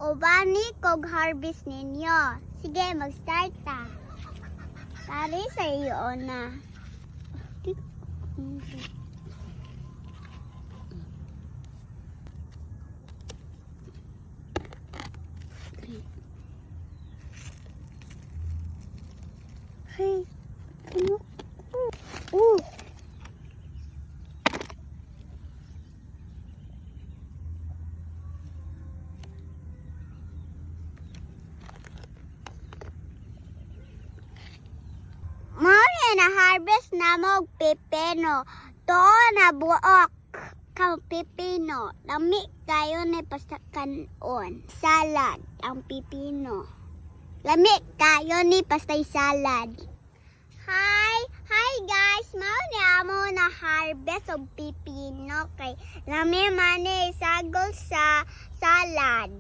Ubani kog harvest ninyo. Sige, mag-start ta. Tari sa iyo na. Hey, ano? Na harvest na mo pipino. To na buok kang pipino. Lami kayo ni paskanon. Salad ang pipino. Lami kayo ni pastay salad. Hi guys, mao ni amo na harvest og pipino kay lami man ni sagol sa salad.